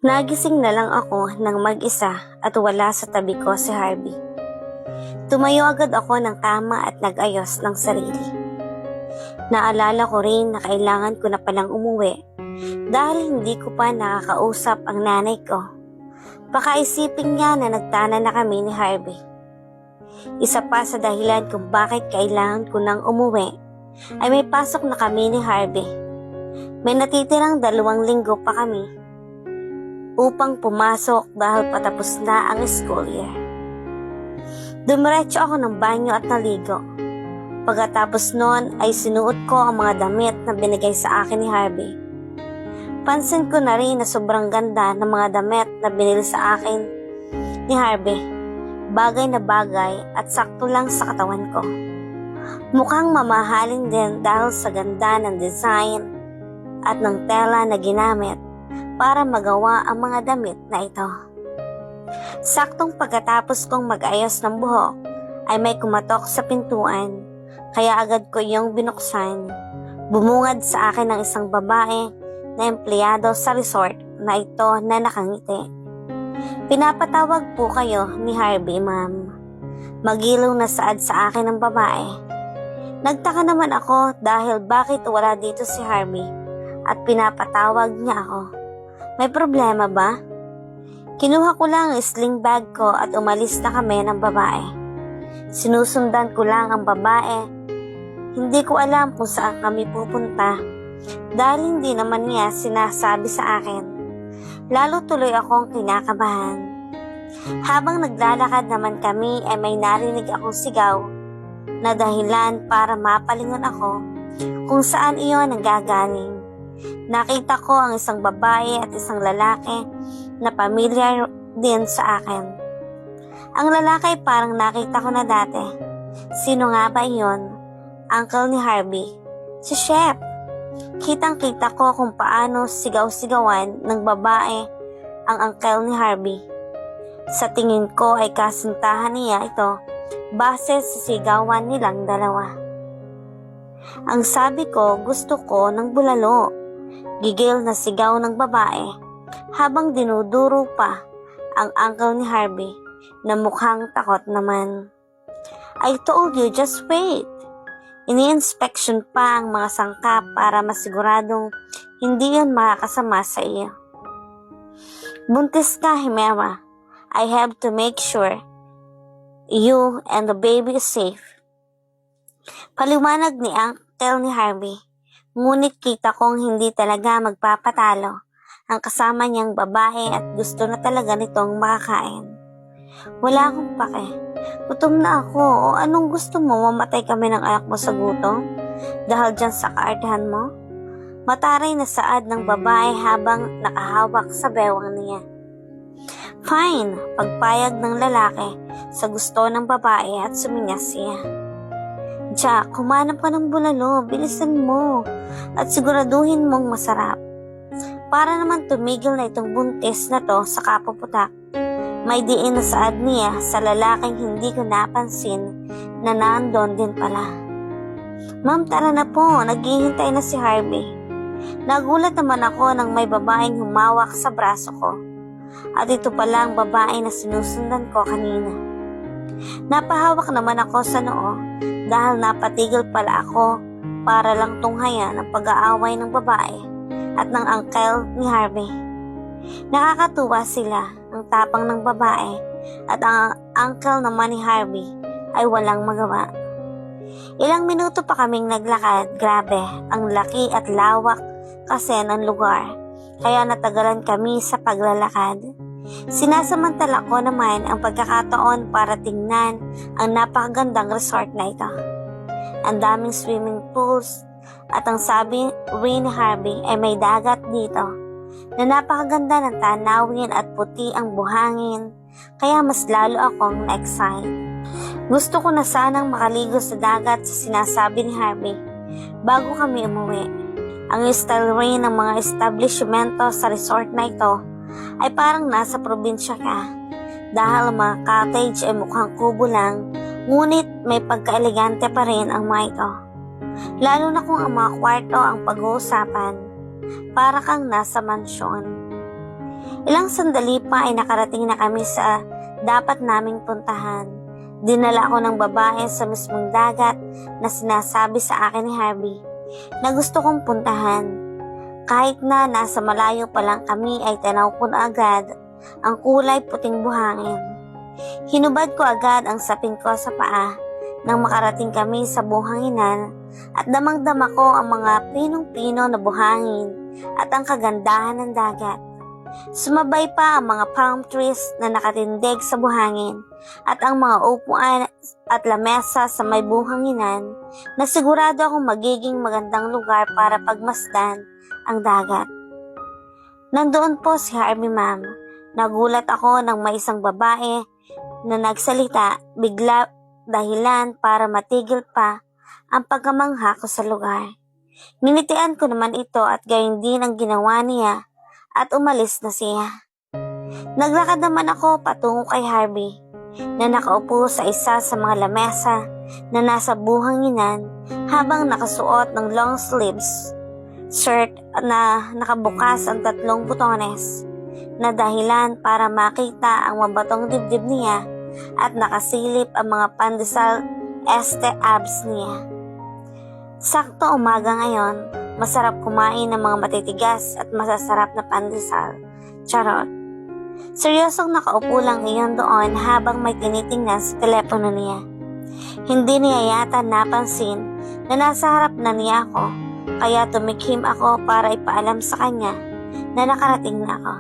Nagising na lang ako ng mag-isa at wala sa tabi ko si Harvey. Tumayo agad ako ng kama at nag-ayos ng sarili. Naalala ko rin na kailangan ko na palang umuwi dahil hindi ko pa nakakausap ang nanay ko. Baka isipin niya na nagtana na kami ni Harvey. Isa pa sa dahilan kung bakit kailangan ko nang umuwi ay may pasok na kami ni Harvey. May natitirang 2 linggo pa kami upang pumasok dahil patapos na ang school year. Dumiretso ako ng banyo at naligo. Pagkatapos noon ay sinuot ko ang mga damit na binigay sa akin ni Harvey. Pansin ko na rin na sobrang ganda ng mga damit na binili sa akin ni Harvey. Bagay na bagay at sakto lang sa katawan ko. Mukhang mamahalin din dahil sa ganda ng design at ng tela na ginamit para magawa ang mga damit na ito. Saktong pagkatapos kong mag-ayos ng buhok ay may kumatok sa pintuan, kaya agad ko iyong binuksan. Bumungad sa akin ng isang babae na empleyado sa resort na ito na nakangiti. "Pinapatawag po kayo ni Harvey, ma'am." Magilaw na saad sa akin ng babae. Nagtaka naman ako dahil bakit wala dito si Harvey at pinapatawag niya ako. May problema ba? Kinuha ko lang ang sling bag ko at umalis na kami ng babae. Sinusundan ko lang ang babae. Hindi ko alam kung saan kami pupunta dahil hindi naman niya sinasabi sa akin. Lalo tuloy akong kinakabahan. Habang naglalakad naman kami ay may narinig akong sigaw na dahilan para mapalingon ako kung saan iyon nanggagaling. Nakita ko ang isang babae at isang lalaki na pamilyar din sa akin. Ang lalaki parang nakita ko na dati. Sino nga ba iyon? Uncle ni Harvey. Si Chef. Kitang-kita ko kung paano sigaw-sigawan ng babae ang uncle ni Harvey. Sa tingin ko ay kasintahan niya ito base sa sigawan nilang dalawa. Ang sabi ko, gusto ko ng bulalo. Gigil na sigaw ng babae habang dinuduro pa ang uncle ni Harvey na mukhang takot naman. "I told you, just wait." Ini-inspection pa ang mga sangkap para masiguradong hindi yan makakasama sa iyo. "Buntis ka, Himera. I have to make sure you and the baby is safe." Paliwanag ni uncle ni Harvey. Ngunit kita kong hindi talaga magpapatalo ang kasama niyang babae at gusto na talaga nitong makakain. Wala akong pake. Gutom na ako. O anong gusto mo? Mamatay kami ng anak mo sa gutom? Dahil dyan sa kaartehan mo? Mataray na saad ng babae habang nakahawak sa bewang niya. "Fine," pagpayag ng lalaki sa gusto ng babae at suminyas siya. "Jack, kumanap ka ng bulalo, bilisan mo at siguraduhin mong masarap." Para naman tumigil na itong buntis na to sa kapuputak. May diin na saad niya sa lalaking hindi ko napansin na nandun din pala. "Ma'am, tara na po, naghihintay na si Harvey." Nagulat naman ako nang may babaeng humawak sa braso ko. At ito pala ang babae na sinusundan ko kanina. Napahawak naman ako sa noo dahil napatigil pala ako para lang tunghayan ang pag-aaway ng babae at ng uncle ni Harvey. Nakakatuwa sila, ang tapang ng babae at ang uncle naman ni Harvey ay walang magawa. Ilang minuto pa kaming naglakad. Grabe, ang laki at lawak kasi ng lugar, kaya natagalan kami sa paglalakad. Sinasamantala ko naman ang pagkakataon para tingnan ang napakagandang resort na ito. Ang daming swimming pools at ang sabi rin ni Harvey ay may dagat dito na napakaganda ng tanawin at puti ang buhangin, kaya mas lalo akong na-excite. Gusto ko na sanang makaligo sa dagat sa sinasabi ni Harvey bago kami umuwi. Ang style rin ng mga establishmento sa resort na ito ay parang nasa probinsya ka dahil ang mga cottage ay mukhang kubo lang, ngunit may pagka-elegante pa rin ang mga ito. Lalo na kung ang mga kwarto ang pag-uusapan, para kang nasa mansyon. Ilang sandali pa ay nakarating na kami sa dapat naming puntahan. Dinala ako ng babae sa mismong dagat na sinasabi sa akin ni Harvey na gusto kong puntahan. Kahit na nasa malayo pa lang kami ay tanaw ko na agad ang kulay puting buhangin. Hinubad ko agad ang sapin ko sa paa nang makarating kami sa buhanginan at damang-dama ko ang mga pinong-pino na buhangin at ang kagandahan ng dagat. Sumabay pa ang mga palm trees na nakatindig sa buhangin at ang mga upuan at lamesa sa may buhanginan na sigurado akong magiging magandang lugar para pagmasdan ang dagat. Nandoon po si Harvey, ma'am. Nagulat ako nang may isang babae na nagsalita bigla dahilan para matigil pa ang pagkamangha ko sa lugar. Ninitian ko naman ito at gayon din ang ginawa niya at umalis na siya. Naglakad naman ako patungo kay Harvey na nakaupo sa isa sa mga lamesa na nasa buhanginan habang nakasuot ng long sleeves shirt na nakabukas ang 3 butones na dahilan para makita ang mabatong dibdib niya at nakasilip ang mga pandesal abs niya. Sakto umaga ngayon, masarap kumain ng mga matitigas at masasarap na pandesal. Charot. Seryosong nakaupo lang iyon doon habang may tinitingnan sa telepono niya. Hindi niya yata napansin na nasa harap na niya ako, kaya tumikhim ako para ipaalam sa kanya na nakarating na ako.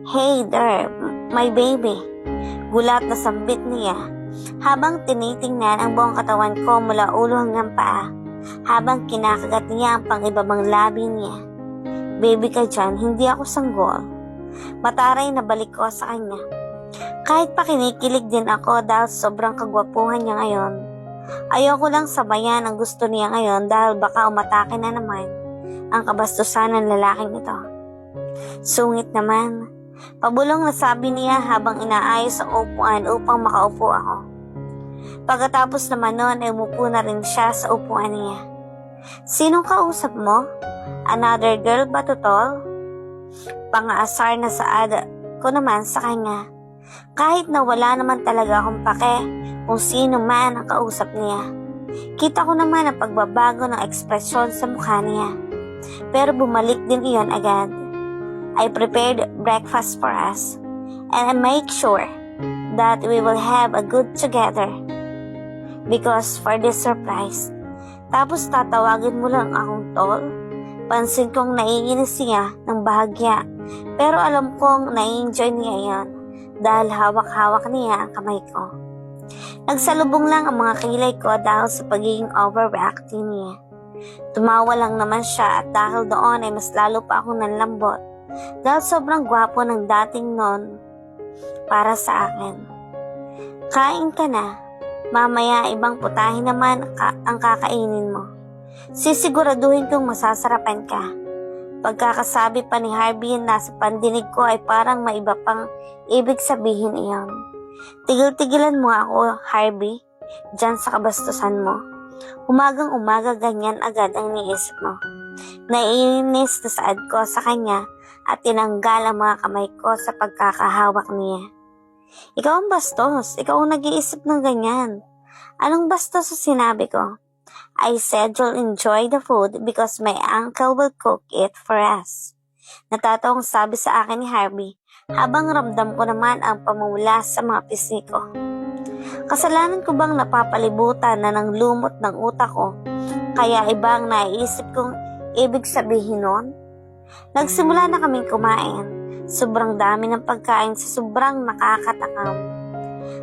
Hey there, my baby. Gulat na sambit niya habang tinitingnan ang buong katawan ko mula ulo hanggang paa habang kinakagat niya ang pang-ibabang labi niya. Baby ka dyan, hindi ako sanggol. Mataray na balik ko sa kanya. Kahit pa kinikilig din ako dahil sobrang kagwapuhan niya ngayon. Ayoko lang sabayan ang gusto niya ngayon dahil baka umatake na naman ang kabastusan ng lalaking ito. Sungit naman. Pabulong na sabi niya habang inaayos ang upuan upang makaupo ako. Pagkatapos naman noon ay umupo na rin siya sa upuan niya. Sinong kausap mo? Another girl ba to tol? Pang-aasar na saad ko naman sa kanya. Kahit na wala naman talaga akong pake kung sino man ang kausap niya. Kita ko naman ang pagbabago ng ekspresyon sa mukha niya. Pero bumalik din iyon agad. I prepared breakfast for us and I make sure that we will have a good together because for this surprise. Tapos tatawagin mo lang akong tol. Pansin kong naiinis siya ng bahagya pero alam kong nai-enjoy niya yan dahil hawak-hawak niya ang kamay ko. Nagsalubong lang ang mga kilay ko dahil sa pagiging overreacting niya. Tumawa lang naman siya at dahil doon ay mas lalo pa akong nanlambot dahil sobrang gwapo ng dating non para sa akin. Kain ka na. Mamaya ibang putahe naman ang kakainin mo. Sisiguraduhin kong masasarapan ka. Pagkakasabi pa ni Harvey na sa pandinig ko ay parang may iba pang ibig sabihin iyon. Tigil-tigilan mo ako, Harvey, dyan sa kabastusan mo. Umagang-umaga ganyan agad ang niisip mo. Naiinis na saad ko sa kanya at tinanggal ang mga kamay ko sa pagkakahawak niya. Ikaw ang bastos. Ikaw ang nag-iisip ng ganyan. Anong bastos sa sinabi ko? I said you'll enjoy the food because my uncle will cook it for us. Natatawang sabi sa akin ni Harvey habang ramdam ko naman ang pamumula sa mga pisngi ko. Kasalanan ko bang napapalibutan na ng lumot ng utak ko kaya ibang naiisip kong ibig sabihin nun? Nagsimula na kaming kumain. Sobrang dami ng pagkain sa sobrang nakakatakam.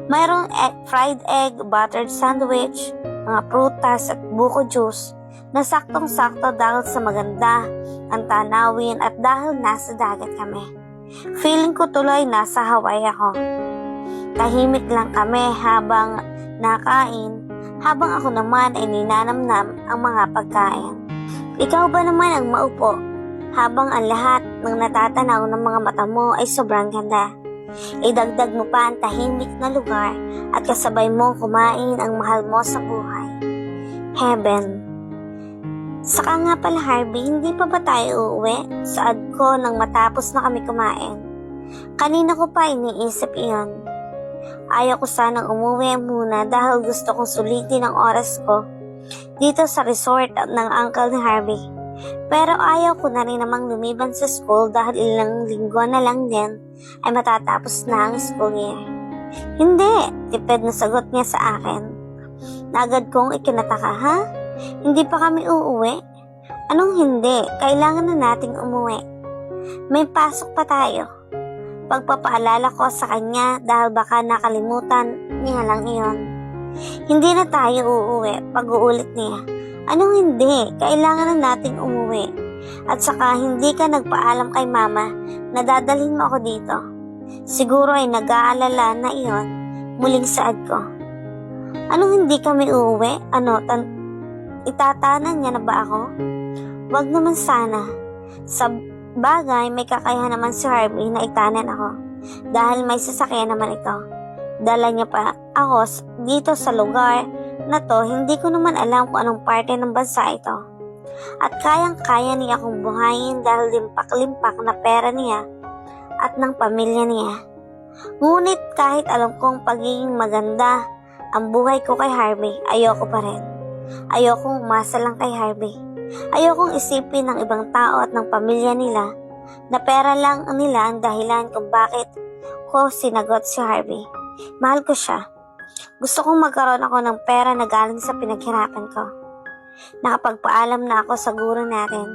Mayroong fried egg, buttered sandwich, mga prutas at buko juice na saktong-sakto dahil sa maganda ang tanawin at dahil nasa dagat kami. Feeling ko tuloy nasa Hawaii ako. Tahimik lang kami habang nakain, habang ako naman ay ninanamnam ang mga pagkain. Ikaw ba naman ang maupo? Habang ang lahat ng natatanaw ng mga mata mo ay sobrang ganda. Idagdag mo pa ang tahimik na lugar at kasabay mo kumain ang mahal mo sa buhay. Heaven. Saka nga pala Harvey, hindi pa ba tayo uuwi? Saad ko nang matapos na kami kumain. Kanina ko pa iniisip iyon. Ayaw ko sanang umuwi muna dahil gusto kong sulitin ang oras ko dito sa resort ng uncle ni Harvey. Pero ayaw ko na rin namang lumiban sa school dahil ilang linggo na lang din ay matatapos na ang school year. Hindi, tipid na sagot niya sa akin. Agad kong ikinataka, ha? Hindi pa kami uuwi? Anong hindi? Kailangan na nating umuwi. May pasok pa tayo. Pagpapaalala ko sa kanya dahil baka nakalimutan niya lang iyon. Hindi na tayo uuwi, pag-uulit niya. Anong hindi? Kailangan na nating umuwi. At saka hindi ka nagpaalam kay mama na dadalhin mo ako dito. Siguro ay nag-aalala na iyon muling saad ko. Anong hindi kami uuwi? Itatanan niya na ba ako? Wag naman sana. Sa bagay, may kakayahan naman si Harvey na itanan ako dahil may sasakyan naman ito. Dala niya pa ako dito sa lugar na to, hindi ko naman alam kung anong parte ng bansa ito. At kayang-kaya niya akong buhayin dahil limpak-limpak na pera niya at ng pamilya niya. Ngunit kahit alam kong pagiging maganda ang buhay ko kay Harvey, ayoko pa rin. Ayokong umasa lang kay Harvey. Ayokong isipin ng ibang tao at ng pamilya nila na pera lang nila ang dahilan kung bakit ko sinagot si Harvey. Mahal ko siya. Gusto kong magkaroon ako ng pera na galing sa pinaghirapan ko. Nakapagpaalam na ako sa guro natin.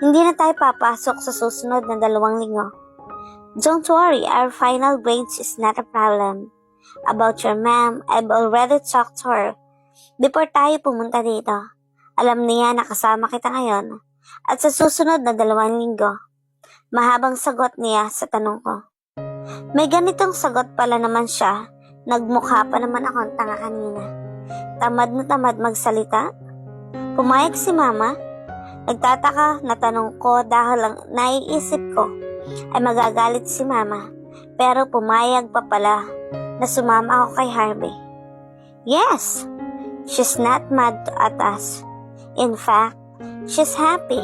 Hindi na tayo papasok sa susunod na 2 linggo. Don't worry, our final grades is not a problem. About your ma'am, I've already talked to her before tayo pumunta dito. Alam niya na kasama kita ngayon at sa susunod na 2 linggo. Mahabang sagot niya sa tanong ko. May ganitong sagot pala naman siya. Nagmukha pa naman akong tanga kanina. Tamad na tamad magsalita. Pumayag si mama. Nagtataka na tanong ko dahil ang naiisip ko ay magagalit si mama. Pero pumayag pa pala na sumama ako kay Harvey. Yes, she's not mad at us. In fact, she's happy.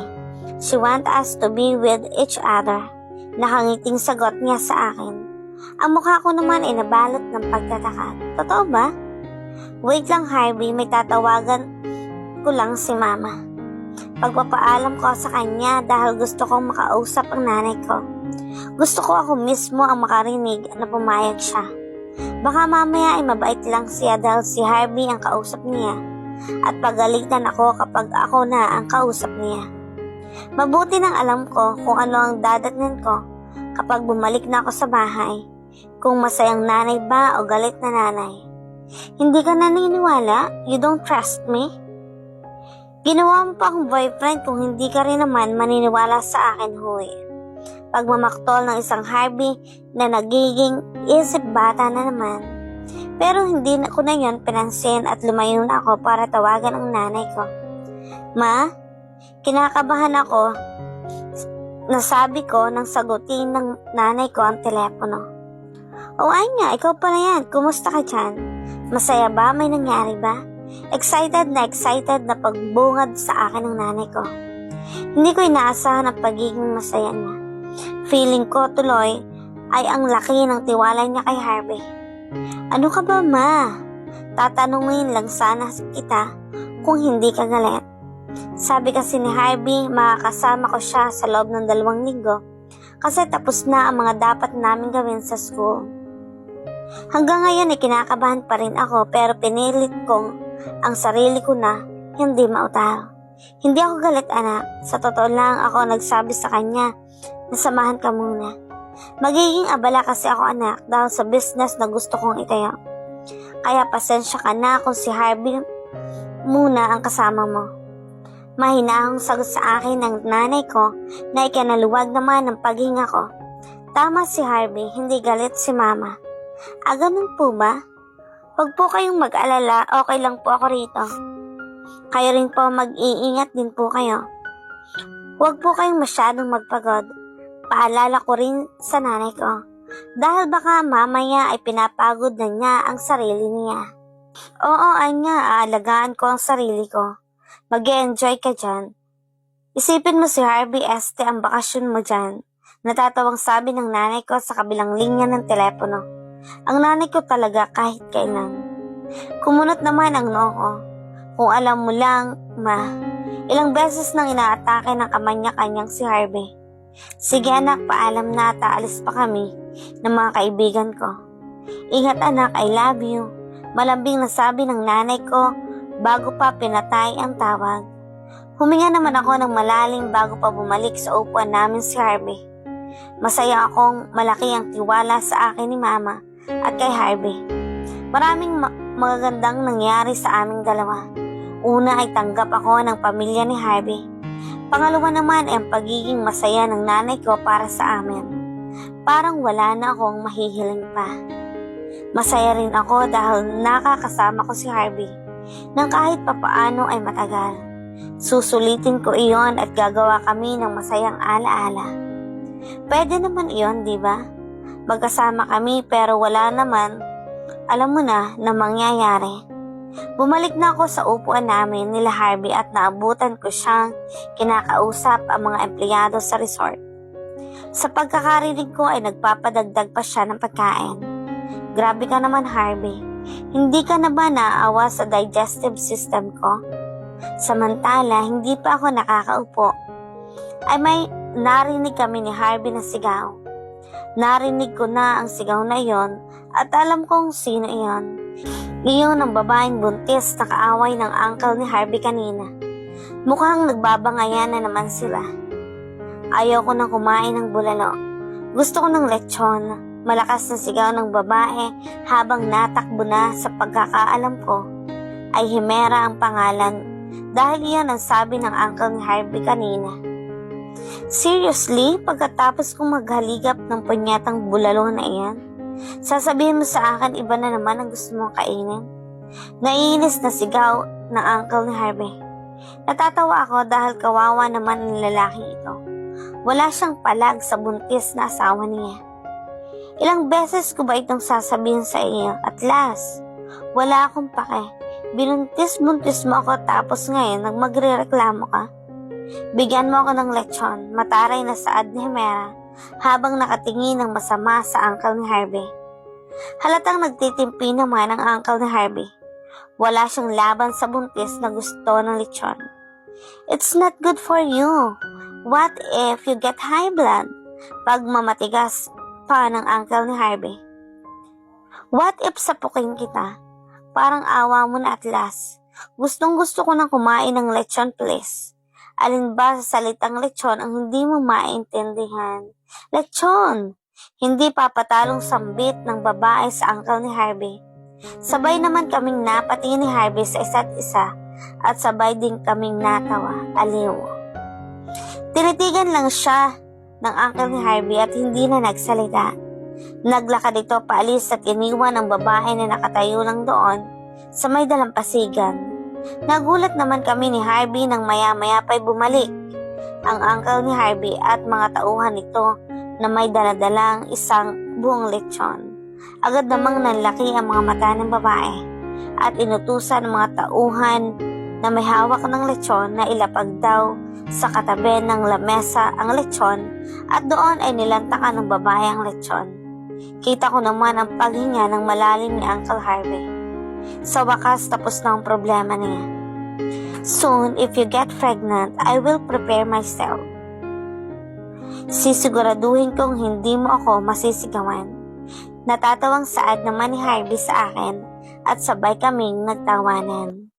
She wants us to be with each other. Nakangiting sagot niya sa akin. Ang mukha ko naman ay nabalot ng pagtataka. Totoo ba? Wait lang Harvey, may tatawagan ko lang si mama. Pagpapaalam ko sa kanya dahil gusto kong makausap ang nanay ko. Gusto ko ako mismo ang makarinig na pumayag siya. Baka mamaya ay mabait lang siya dahil si Harvey ang kausap niya. At pagalitan ako kapag ako na ang kausap niya. Mabuti nang alam ko kung ano ang dadatnan ko kapag bumalik na ako sa bahay. Kung masayang nanay ba o galit na nanay. Hindi ka naniniwala? You don't trust me? Ginawa mo pa akong boyfriend kung hindi ka rin naman maniniwala sa akin, huy. Pagmamaktol ng isang Harvey na nagiging isip bata na naman. Pero hindi ko na yon pinansin at lumayo na ako para tawagan ang nanay ko. Ma, kinakabahan ako. Nasabi ko nang sagutin ng nanay ko ang telepono. O ay nga, ikaw pala yan. Kumusta ka dyan? Masaya ba? May nangyari ba? Excited na pagbungad sa akin ng nanay ko. Hindi ko inaasahan ang pagiging masaya niya. Feeling ko tuloy ay ang laki ng tiwala niya kay Harvey. Ano ka ba, ma? Tatanungin lang sana kita kung hindi ka galit. Sabi kasi ni Harvey, makakasama ko siya sa loob ng 2 linggo kasi tapos na ang mga dapat namin gawin sa school. Hanggang ngayon ay kinakabahan pa rin ako pero pinilit kong ang sarili ko na hindi mautal. Hindi ako galit anak, sa totoo lang ako nagsabi sa kanya na samahan ka muna. Magiging abala kasi ako anak dahil sa business na gusto kong itayo. Kaya pasensya ka na kung si Harvey muna ang kasama mo. Mahinahong sagot sa akin ng nanay ko na ikinaluwag naman ng paghinga ko. Tama si Harvey, hindi galit si mama. Ganun po ba? Huwag po kayong mag-alala, okay lang po ako rito. Kayo rin po mag-iingat din po kayo. Huwag po kayong masyadong magpagod. Paalala ko rin sa nanay ko. Dahil baka mamaya ay pinapagod na niya ang sarili niya. Oo, ay nga, aalagaan ko ang sarili ko. Mag-e-enjoy ka dyan. Isipin mo si Harvey ang bakasyon mo dyan. Natatawang sabi ng nanay ko sa kabilang linya ng telepono. Ang nanay ko talaga kahit kailan. Kumunot naman ang noo ko. Kung alam mo lang, ma, ilang beses nang inaatake ng kamanya-kanyang si Harvey. Sige anak, paalam na at aalis pa kami ng mga kaibigan ko. Ingat anak, I love you. Malambing na sabi ng nanay ko bago pa pinatay ang tawag. Huminga naman ako ng malalim bago pa bumalik sa upuan namin si Harvey. Masaya akong malaki ang tiwala sa akin ni Mama at kay Harvey. Maraming magagandang nangyari sa aming dalawa. Una ay tanggap ako ng pamilya ni Harvey. Pangalawa naman ay ang pagiging masaya ng nanay ko para sa amin. Parang wala na akong mahihiling pa. Masaya rin ako dahil nakakasama ko si Harvey nang kahit papaano ay matagal. Susulitin ko iyon at gagawa kami ng masayang alaala. Pwede naman iyon, di ba? Magkasama kami pero wala naman, alam mo na mangyayari. Bumalik na ako sa upuan namin nila Harvey at naabutan ko siyang kinakausap ang mga empleyado sa resort. Sa pagkakarinig ko ay nagpapadagdag pa siya ng pagkain. Grabe ka naman Harvey, hindi ka na ba naaawa sa digestive system ko? Samantala, hindi pa ako nakakaupo, ay may narinig kami ni Harvey na sigaw. Narinig ko na ang sigaw na iyon at alam kong sino iyon. Iyon ang babaeng buntis na kaaway ng uncle ni Harvey kanina. Mukhang nagbabangayan na naman sila. Ayaw ko nang kumain ng bulalo. Gusto ko ng lechon. Malakas na sigaw ng babae habang natakbo na sa pagkakaalam ko ay Himera ang pangalan dahil iyan ang sabi ng uncle ni Harvey kanina. Seriously, pagkatapos kong maghaligap ng punyatang bulalo na iyan, sasabihin mo sa akin iba na naman ang gusto mong kainin? Naiinis na sigaw ng uncle ni Harvey. Natatawa ako dahil kawawa naman ang lalaki ito. Wala siyang palag sa buntis na asawa niya. Ilang beses ko ba itong sasabihin sa iyo? At last, wala akong pake. Binuntis-buntis mo ako tapos ngayon magre-reklamo ka. Bigyan mo ako ng lechon, mataray na saad ni Himera habang nakatingin ng masama sa uncle ni Harvey. Halatang nagtitimpi naman ang uncle ni Harvey. Wala siyang laban sa buntis na gusto ng lechon. It's not good for you. What if you get high blood? Pagmamatigas pa ng uncle ni Harvey. What if sapukin kita? Parang awa mo na at last. Gustong gusto ko nang kumain ng lechon please. Alin ba sa salitang lechon ang hindi mo maintindihan? Lechon! Hindi papatalong sambit ng babae sa uncle ni Harvey. Sabay naman kaming napatingin ni Harvey sa isa't isa at sabay din kaming natawa, aliw. Tinitigan lang siya ng uncle ni Harvey at hindi na nagsalita. Naglakad ito paalis at iniwan ang babae na nakatayo lang doon sa may dalampasigan. Nagulat naman kami ni Harvey nang maya-maya pa'y bumalik ang uncle ni Harvey at mga tauhan nito na may daladalang isang buong lechon. Agad namang nanlaki ang mga mata ng babae at inutusan ng mga tauhan na may hawak ng lechon na ilapag daw sa katabi ng lamesa ang lechon at doon ay nilantakan ng babae ang lechon. Kita ko naman ang paghinga ng malalim ni Uncle Harvey. Sa wakas tapos na ang problema niya. Soon, if you get pregnant, I will prepare myself. Sisiguraduhin kong hindi mo ako masisigawan. Natatawang saad naman ni Harvey sa akin at sabay kaming nagtawanan.